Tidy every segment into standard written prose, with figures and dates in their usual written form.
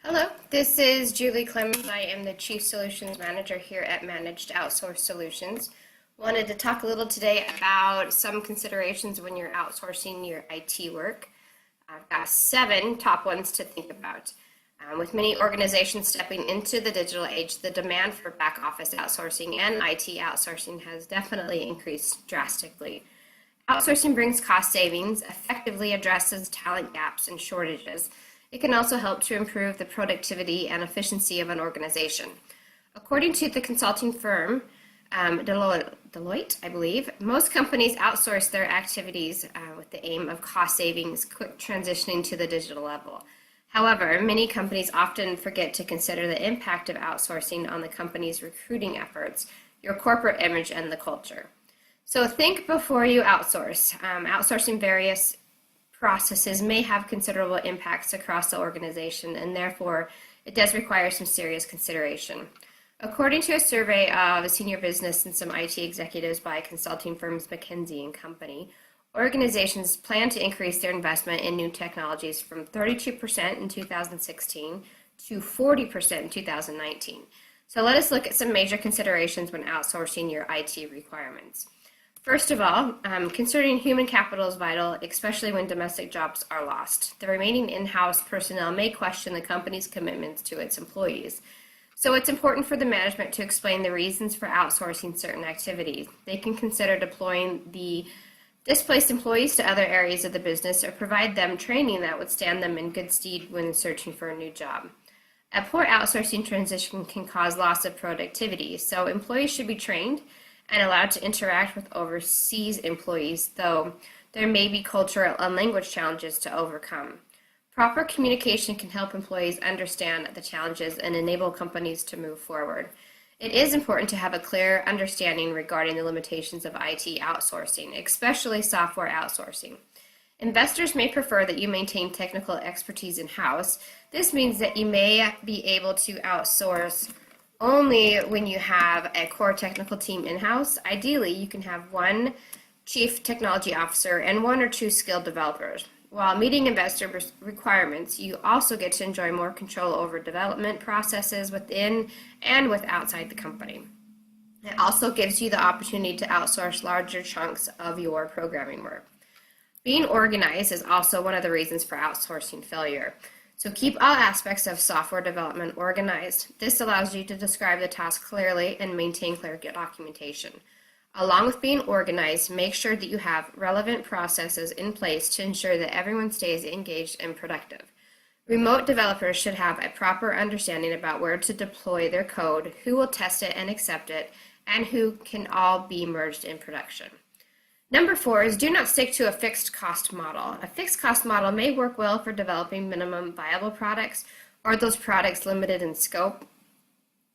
Hello, this is Julie Clements. I am the Chief Solutions Manager here at Managed Outsource Solutions. Wanted to talk a little today about some considerations when you're outsourcing your IT work. I've got 7 top ones to think about. With many organizations stepping into the digital age, the demand for back office outsourcing and IT outsourcing has definitely increased drastically. Outsourcing brings cost savings, effectively addresses talent gaps and shortages. It can also help to improve the productivity and efficiency of an organization. According to the consulting firm Deloitte, I believe, most companies outsource their activities with the aim of cost savings, quick transitioning to the digital level. However, many companies often forget to consider the impact of outsourcing on the company's recruiting efforts, your corporate image, and the culture. So think before you outsource. Outsourcing various processes may have considerable impacts across the organization, and therefore it does require some serious consideration. According to a survey of a senior business and some IT executives by consulting firms McKinsey and Company, organizations plan to increase their investment in new technologies from 32% in 2016 to 40% in 2019. So let us look at some major considerations when outsourcing your IT requirements. First of all, considering human capital is vital, especially when domestic jobs are lost. The remaining in-house personnel may question the company's commitments to its employees. So it's important for the management to explain the reasons for outsourcing certain activities. They can consider deploying the displaced employees to other areas of the business or provide them training that would stand them in good stead when searching for a new job. A poor outsourcing transition can cause loss of productivity, so employees should be trained and allowed to interact with overseas employees, though there may be cultural and language challenges to overcome. Proper communication can help employees understand the challenges and enable companies to move forward. It is important to have a clear understanding regarding the limitations of IT outsourcing, especially software outsourcing. Investors may prefer that you maintain technical expertise in-house. This means that you may be able to outsource only when you have a core technical team in-house. Ideally, you can have one chief technology officer and 1 or 2 skilled developers. While meeting investor requirements, you also get to enjoy more control over development processes within and with outside the company. It also gives you the opportunity to outsource larger chunks of your programming work. Being organized is also one of the reasons for outsourcing failure. So keep all aspects of software development organized. This allows you to describe the task clearly and maintain clear documentation. Along with being organized, make sure that you have relevant processes in place to ensure that everyone stays engaged and productive. Remote developers should have a proper understanding about where to deploy their code, who will test it and accept it, and who can all be merged in production. Number 4 is do not stick to a fixed cost model. A fixed cost model may work well for developing minimum viable products or those products limited in scope.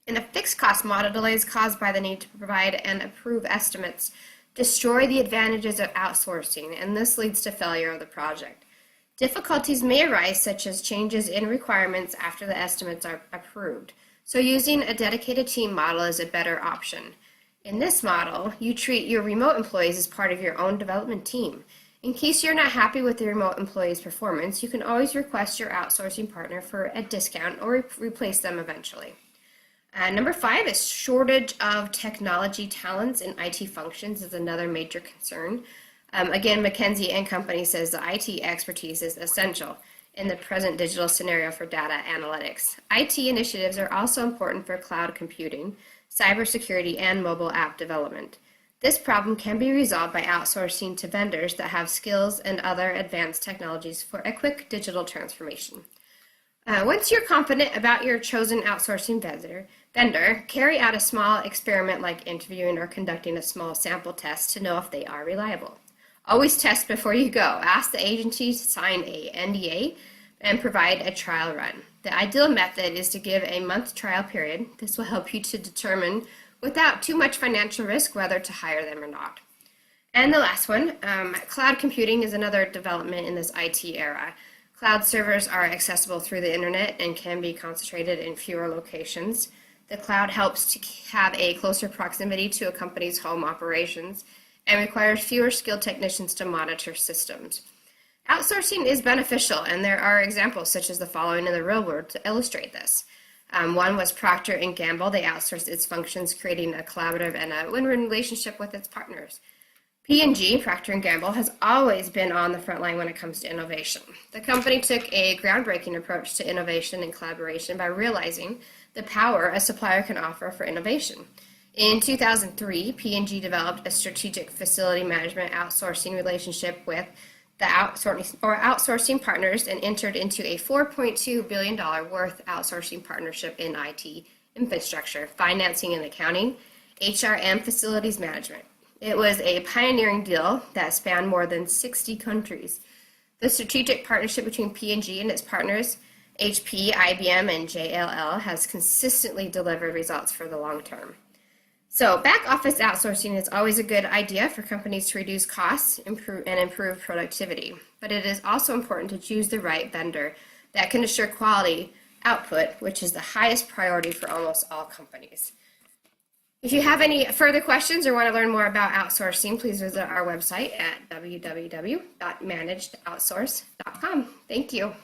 In a fixed cost model, delays caused by the need to provide and approve estimates destroy the advantages of outsourcing, and this leads to failure of the project. Difficulties may arise, such as changes in requirements after the estimates are approved. So using a dedicated team model is a better option. In this model, you treat your remote employees as part of your own development team. In case you're not happy with the remote employee's performance, you can always request your outsourcing partner for a discount or replace them eventually. Number 5 is shortage of technology talents in IT functions is another major concern. Again, McKinsey and Company says the IT expertise is essential in the present digital scenario for data analytics. IT initiatives are also important for cloud computing, cybersecurity, and mobile app development. This problem can be resolved by outsourcing to vendors that have skills and other advanced technologies for a quick digital transformation. Once you're confident about your chosen outsourcing vendor, carry out a small experiment like interviewing or conducting a small sample test to know if they are reliable. Always test before you go. Ask the agency to sign a NDA and provide a trial run. The ideal method is to give a month trial period. This will help you to determine without too much financial risk whether to hire them or not. And the last one, cloud computing is another development in this IT era. Cloud servers are accessible through the internet and can be concentrated in fewer locations. The cloud helps to have a closer proximity to a company's home operations and requires fewer skilled technicians to monitor systems. Outsourcing is beneficial, and there are examples such as the following in the real world to illustrate this. One was Procter & Gamble. They outsourced its functions, creating a collaborative and a win-win relationship with its partners. P&G, Procter & Gamble, has always been on the front line when it comes to innovation. The company took a groundbreaking approach to innovation and collaboration by realizing the power a supplier can offer for innovation. In 2003, P&G developed a strategic facility management outsourcing relationship with the outsourcing partners and entered into a $4.2 billion worth outsourcing partnership in IT infrastructure, financing and accounting, HR, and facilities management. It was a pioneering deal that spanned more than 60 countries. The strategic partnership between P&G and its partners, HP, IBM, and JLL, has consistently delivered results for the long term. So back office outsourcing is always a good idea for companies to reduce costs and improve productivity. But it is also important to choose the right vendor that can assure quality output, which is the highest priority for almost all companies. If you have any further questions or want to learn more about outsourcing, please visit our website at www.managedoutsource.com. Thank you.